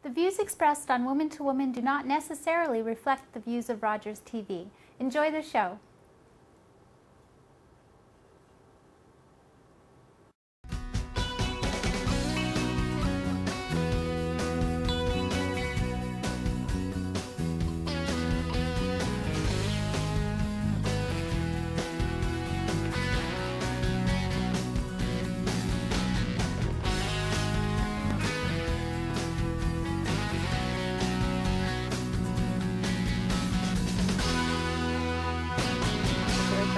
The views expressed on Woman to Woman do not necessarily reflect the views of Rogers TV. Enjoy the show.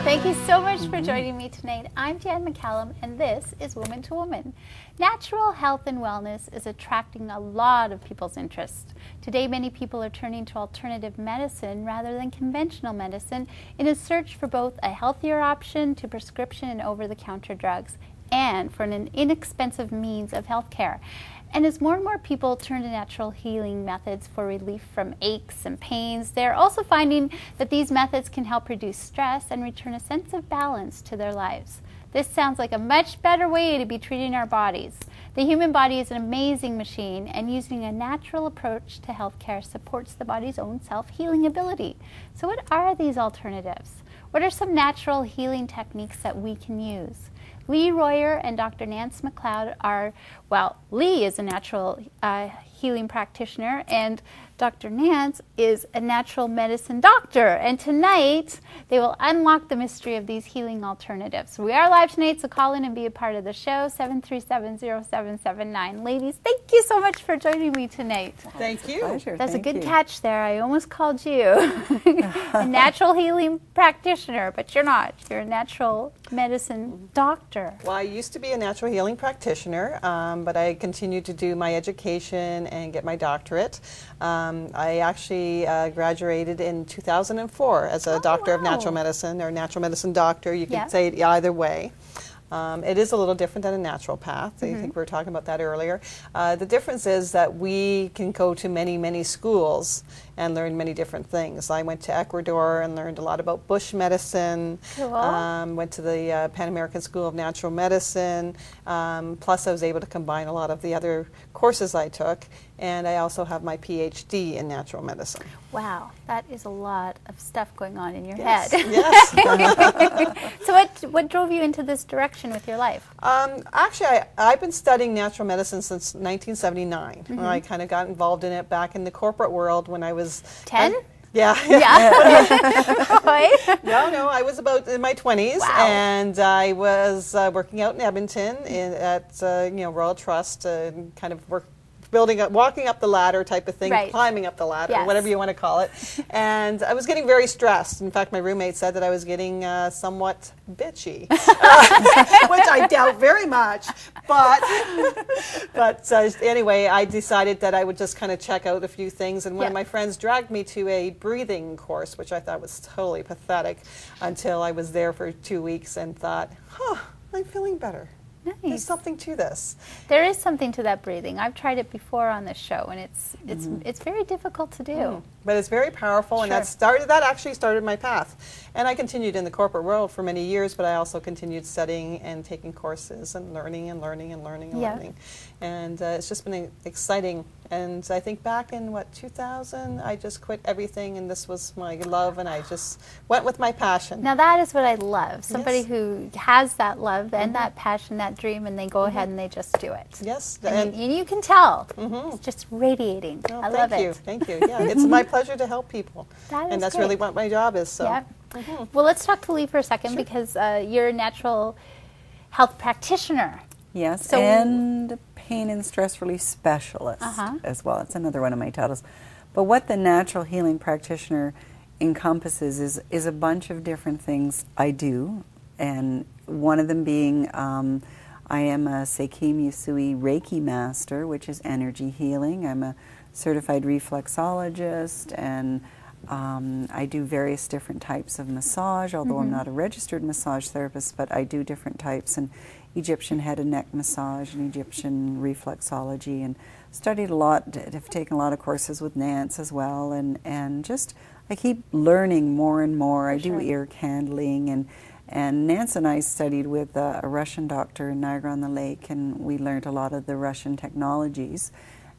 Thank you so much for joining me tonight. I'm Deanne McCallum, and this is Woman to Woman. Natural health and wellness is attracting a lot of people's interest. Today, many people are turning to alternative medicine rather than conventional medicine in a search for both a healthier option to prescription and over-the-counter drugs, and for an inexpensive means of health care. And as more and more people turn to natural healing methods for relief from aches and pains, they're also finding that these methods can help reduce stress and return a sense of balance to their lives. This sounds like a much better way to be treating our bodies. The human body is an amazing machine, and using a natural approach to healthcare supports the body's own self-healing ability. So what are these alternatives? What are some natural healing techniques that we can use? Lee Royer and Dr. Nance MacLeod are, well, Lee is a natural healing practitioner, and Dr. Nance is a natural medicine doctor. And tonight, they will unlock the mystery of these healing alternatives. We are live tonight, so call in and be a part of the show, 737-0779. Ladies, thank you so much for joining me tonight. Thank you. Pleasure. That's Thank a good you. catch there. I almost called you a natural healing practitioner, but you're not. You're a natural medicine doctor. Well, I used to be a natural healing practitioner, but I continued to do my education and get my doctorate. I actually graduated in 2004 as a doctor of natural medicine, or natural medicine doctor. You can say it either way. It is a little different than a naturopath. I think we were talking about that earlier. The difference is that we can go to many, many schools and learn many different things. I went to Ecuador and learned a lot about bush medicine. Cool. Went to the Pan American School of Natural Medicine. Plus, I was able to combine a lot of the other courses I took. And I also have my PhD in natural medicine. Wow, that is a lot of stuff going on in your Yes. head. Yes. So what drove you into this direction with your life? Actually, I've been studying natural medicine since 1979. I kind of got involved in it back in the corporate world when I was 10? Yeah. Right? No, I was about in my 20s, Wow. and I was working out in Edmonton at Royal Trust, kind of walking up the ladder type of thing, Right. climbing up the ladder, Yes. whatever you want to call it. And I was getting very stressed. In fact, my roommate said that I was getting somewhat bitchy, which I doubt very much. But anyway, I decided that I would just kind of check out a few things. And one of my friends dragged me to a breathing course, which I thought was totally pathetic, until I was there for 2 weeks and thought, I'm feeling better. Nice. There's something to this. There is something to that breathing. I've tried it before on this show, and it's very difficult to do. But it's very powerful, and that actually started my path. And I continued in the corporate world for many years, but I also continued studying and taking courses and learning and learning and learning and learning. And it's just been exciting. And I think back in, 2000, I just quit everything, and this was my love, and I just went with my passion. Now that is what I love. Somebody who has that love and that passion, that dream, and they go ahead and they just do it. Yes. And you can tell. It's just radiating. Oh, I love it. Thank you. Yeah, it's my pleasure to help people. And that's really what my job is. So. Yeah. Well, let's talk to Lee for a second, because you're a natural health practitioner. Yes, and pain and stress relief specialist as well. It's another one of my titles. But what the natural healing practitioner encompasses is a bunch of different things I do, and one of them being I am a Seikimi Usui Reiki master, which is energy healing. I'm a certified reflexologist, and I do various different types of massage, although I'm not a registered massage therapist, but I do different types, and Egyptian head and neck massage and Egyptian reflexology, and studied a lot, have taken a lot of courses with Nance as well, and just I keep learning more and more. I do ear candling, and Nance and I studied with a Russian doctor in Niagara-on-the-Lake, and we learned a lot of the Russian technologies.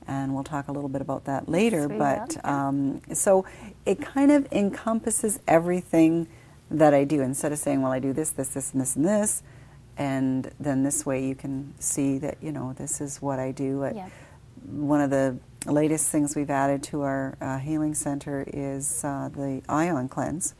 and we'll talk a little bit about that later. Yes, we but will. So it kind of encompasses everything that I do. Instead of saying, well, I do this, this, this, and this, and this, and then this way you can see that, you know, this is what I do. Yeah. One of the latest things we've added to our healing center is the ion cleanse,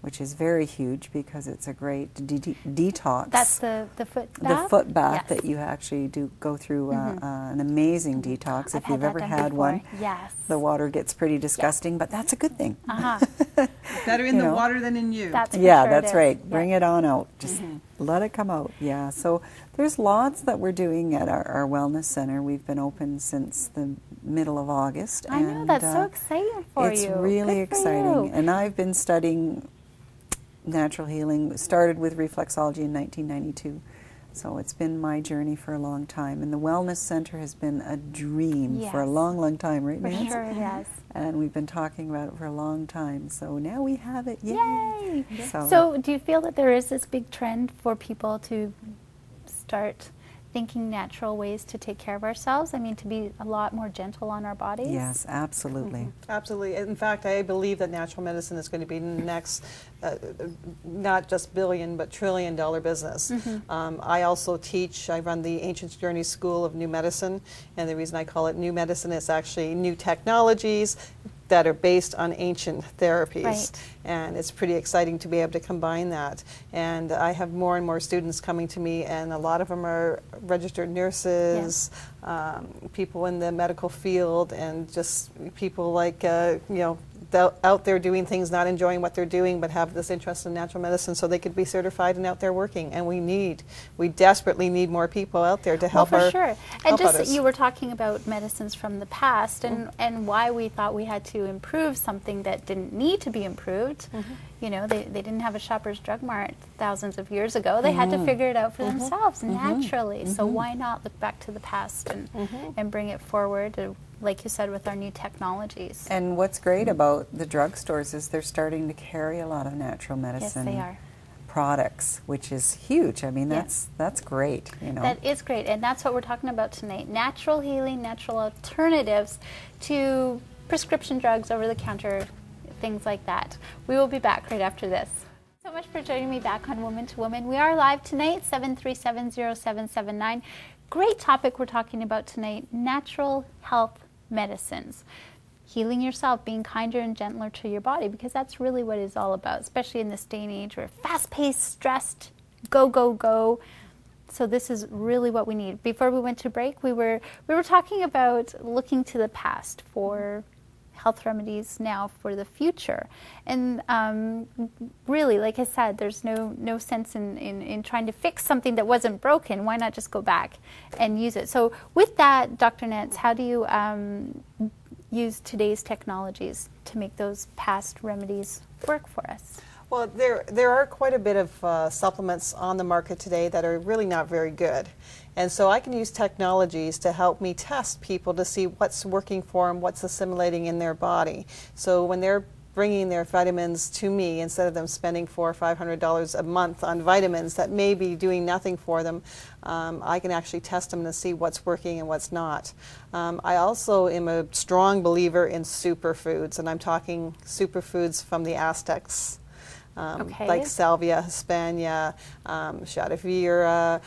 which is very huge because it's a great detox. That's the foot bath? The foot bath Yes. that you actually do go through an amazing detox. If you've ever had one, yes. the water gets pretty disgusting, but that's a good thing. Better in the water than in you. That's yeah, sure that's right. Yeah. Bring it on out. Just let it come out. Yeah. So there's lots that we're doing at our wellness center. We've been open since the middle of August. I know, that's so exciting for it's you. It's really Good for exciting. you. And I've been studying natural healing. Started with reflexology in 1992. So it's been my journey for a long time. And the Wellness Center has been a dream for a long, long time, right, For Nance? sure it has. And we've been talking about it for a long time. So now we have it. Yay! So, So do you feel that there is this big trend for people to start thinking natural ways to take care of ourselves? I mean, to be a lot more gentle on our bodies? yes, absolutely. Absolutely. In fact, I believe that natural medicine is going to be the next, not just billion, but trillion-dollar business. I also teach, I run the Ancient Journey School of New Medicine, and the reason I call it new medicine is actually new technologies that are based on ancient therapies. Right. And it's pretty exciting to be able to combine that. And I have more and more students coming to me, and a lot of them are registered nurses, people in the medical field, and just people like, you know, out there doing things, not enjoying what they're doing, but have this interest in natural medicine so they could be certified and out there working. And we desperately need more people out there to help well, for sure. And just others. you were talking about medicines from the past and why we thought we had to improve something that didn't need to be improved. You know, they didn't have a Shoppers Drug Mart thousands of years ago. They had to figure it out for themselves naturally. So why not look back to the past and bring it forward, like you said, with our new technologies. And what's great about the drugstores is they're starting to carry a lot of natural medicine Yes, they are. products, which is huge. I mean, that's great, you know. That is great, and that's what we're talking about tonight. Natural healing, natural alternatives to prescription drugs, over-the-counter, things like that. We will be back right after this. So much for joining me back on Woman to Woman. We are live tonight, 737-0779. Great topic we're talking about tonight, natural health medicines. Healing yourself, being kinder and gentler to your body, because that's really what it's all about, especially in this day and age. We're fast-paced, stressed, go, go, go. So this is really what we need. Before we went to break, we were talking about looking to the past for health remedies now for the future. And really, like I said, there's no sense in trying to fix something that wasn't broken. Why not just go back and use it? So with that, Dr. Nance, how do you use today's technologies to make those past remedies work for us? Well, there are quite a bit of supplements on the market today that are really not very good. And so I can use technologies to help me test people to see what's working for them, what's assimilating in their body. So when they're bringing their vitamins to me, instead of them spending $400 or $500 a month on vitamins that may be doing nothing for them, I can actually test them to see what's working and what's not. I also am a strong believer in superfoods, and I'm talking superfoods from the Aztecs. Like Salvia hispana, Shada Vera,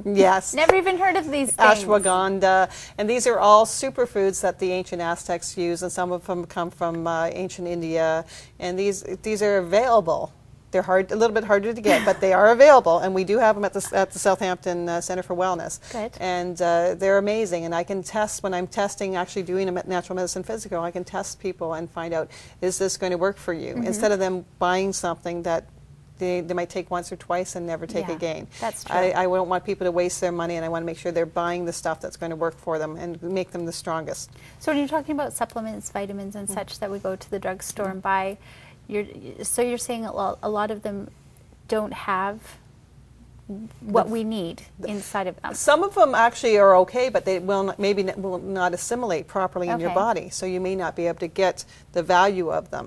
yes. Never even heard of these things. Ashwagandha, and these are all superfoods that the ancient Aztecs used, and some of them come from ancient India, and these are available. They're a little bit harder to get, but they are available, and we do have them at the Southampton Center for Wellness. Good. And they're amazing, and I can test, when I'm testing, actually doing a natural medicine physical, I can test people and find out, is this going to work for you? Instead of them buying something that they might take once or twice and never take again. That's true. I don't want people to waste their money, and I want to make sure they're buying the stuff that's going to work for them and make them the strongest. So when you're talking about supplements, vitamins and such that we go to the drugstore and buy, so you're saying a lot of them don't have what we need inside of them. Some of them actually are okay, but they will not assimilate properly in your body, so you may not be able to get the value of them.